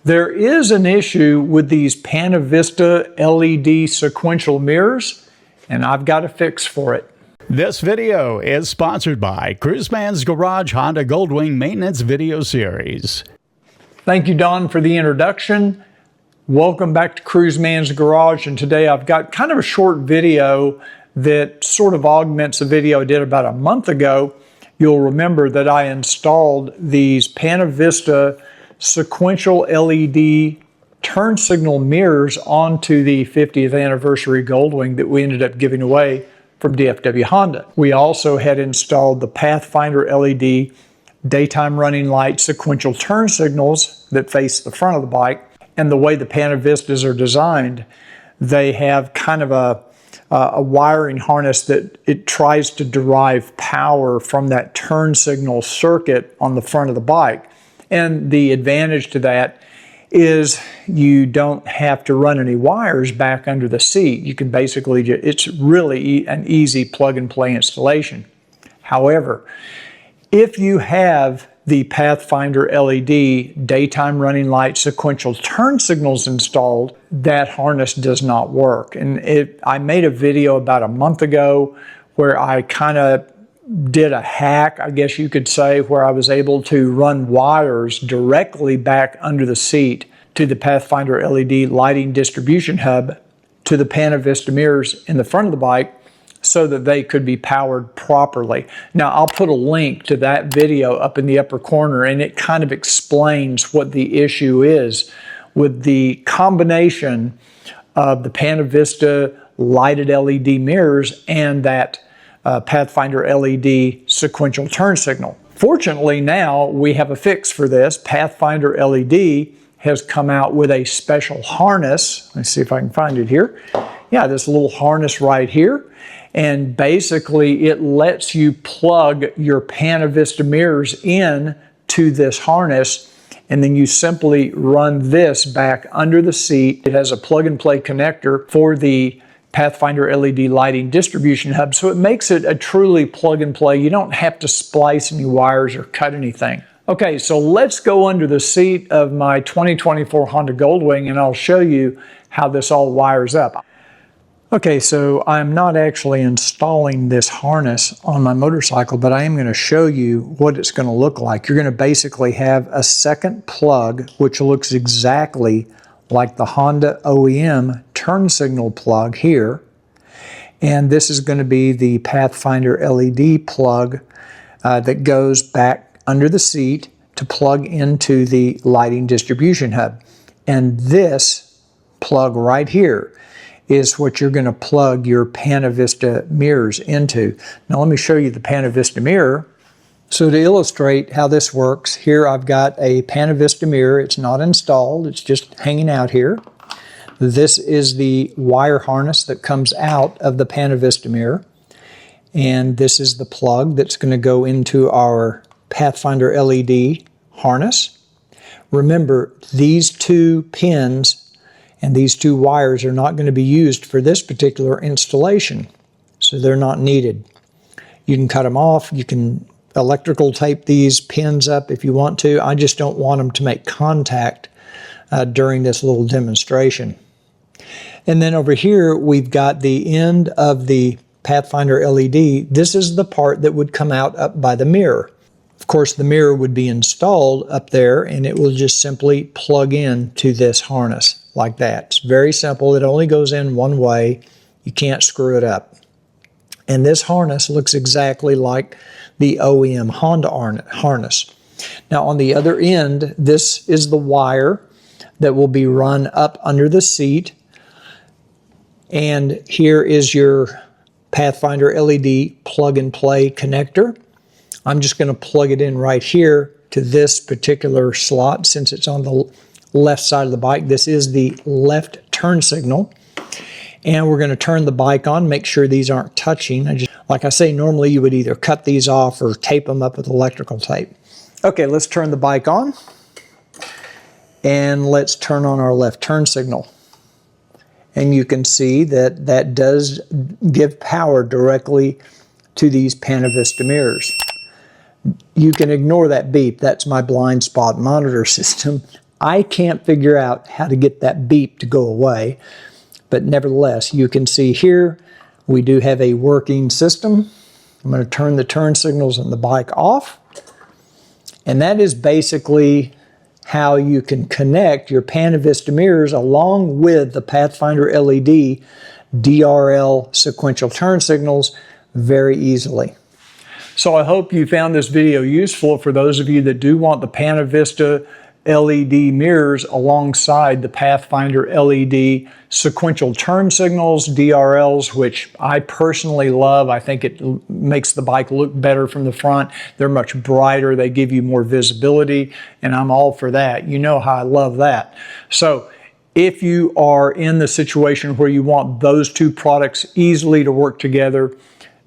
There is an issue with these Panovista LED sequential mirrors, and I've got a fix for it. This video is sponsored by Cruiseman's Garage Honda Goldwing Maintenance Video Series. Thank you, Don, for the introduction. Welcome back to Cruiseman's Garage, and today I've got kind of a short video that sort of augments a video I did about a month ago. You'll remember that I installed these Panovista sequential LED turn signal mirrors onto the 50th anniversary Goldwing that we ended up giving away from DFW Honda. We also had installed the Pathfinder LED daytime running light sequential turn signals that face the front of the bike. And the way the Panovistas are designed, they have kind of a wiring harness that it tries to derive power from that turn signal circuit on the front of the bike. And the advantage to that is you don't have to run any wires back under the seat. You can basically, it's really an easy plug and play installation. However, if you have the Pathfinder LED daytime running light sequential turn signals installed, that harness does not work. And I made a video about a month ago where I kind of did a hack, I guess you could say, where I was able to run wires directly back under the seat to the Pathfinder LED lighting distribution hub to the Panovista mirrors in the front of the bike so that they could be powered properly. Now, I'll put a link to that video up in the upper corner, and it kind of explains what the issue is with the combination of the Panovista lighted LED mirrors and that Pathfinder LED sequential turn signal. Fortunately, now we have a fix for this. Pathfinder LED has come out with a special harness. Let's see if I can find it here. Yeah, this little harness right here. And basically it lets you plug your Panovista mirrors in to this harness, and then you simply run this back under the seat. It has a plug and play connector for the Pathfinder LED lighting distribution hub, so it makes it a truly plug and play. You don't have to splice any wires or cut anything. Okay, so let's go under the seat of my 2024 Honda Goldwing and I'll show you how this all wires up. Okay, so I'm not actually installing this harness on my motorcycle, but I am going to show you what it's going to look like. You're going to basically have a second plug which looks exactly like the Honda OEM turn signal plug here. And this is going to be the Pathfinder LED plug that goes back under the seat to plug into the lighting distribution hub. And this plug right here is what you're going to plug your Panovista mirrors into. Now let me show you the Panovista mirror. So to illustrate how this works, here I've got a Panovista mirror. It's not installed, it's just hanging out here. This is the wire harness that comes out of the Panovista mirror. And this is the plug that's going to go into our Pathfinder LED harness. Remember, these two pins and these two wires are not going to be used for this particular installation, so they're not needed. You can cut them off, you can electrical tape these pins up if you want to. I just don't want them to make contact during this little demonstration. And then over here we've got the end of the Pathfinder LED. This is the part that would come out up by the mirror. Of course, the mirror would be installed up there and it will just simply plug in to this harness like that. It's very simple. It only goes in one way. You can't screw it up. And this harness looks exactly like the OEM Honda harness. Now on the other end, this is the wire that will be run up under the seat. And here is your Pathfinder LED plug and play connector. I'm just going to plug it in right here to this particular slot since it's on the left side of the bike. This is the left turn signal. And we're going to turn the bike on, make sure these aren't touching. Like I say, normally you would either cut these off or tape them up with electrical tape. Okay, let's turn the bike on. And let's turn on our left turn signal. And you can see that that does give power directly to these Panovista mirrors. You can ignore that beep. That's my blind spot monitor system I can't figure out how to get that beep to go away, but nevertheless, you can see here we do have a working system. I'm going to turn the turn signals on the bike off, and that is basically how you can connect your Panovista mirrors along with the Pathfinder LED DRL sequential turn signals very easily. So I hope you found this video useful for those of you that do want the Panovista LED mirrors alongside the Pathfinder LED sequential turn signals, DRLs, which I personally love. I think it makes the bike look better from the front. They're much brighter. They give you more visibility, and I'm all for that. You know how I love that. So if you are in the situation where you want those two products easily to work together,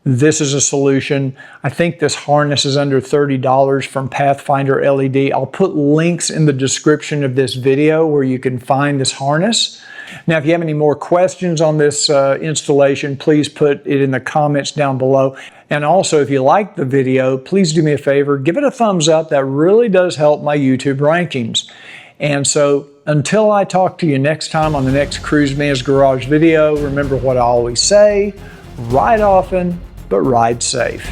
this is a solution. I think this harness is under $30 from Pathfinder LED. I'll put links in the description of this video where you can find this harness. Now, if you have any more questions on this installation, please put it in the comments down below. And also, if you like the video, please do me a favor, give it a thumbs up. That really does help my YouTube rankings. And so, until I talk to you next time on the next Cruiseman's Garage video, remember what I always say, ride often, but ride safe.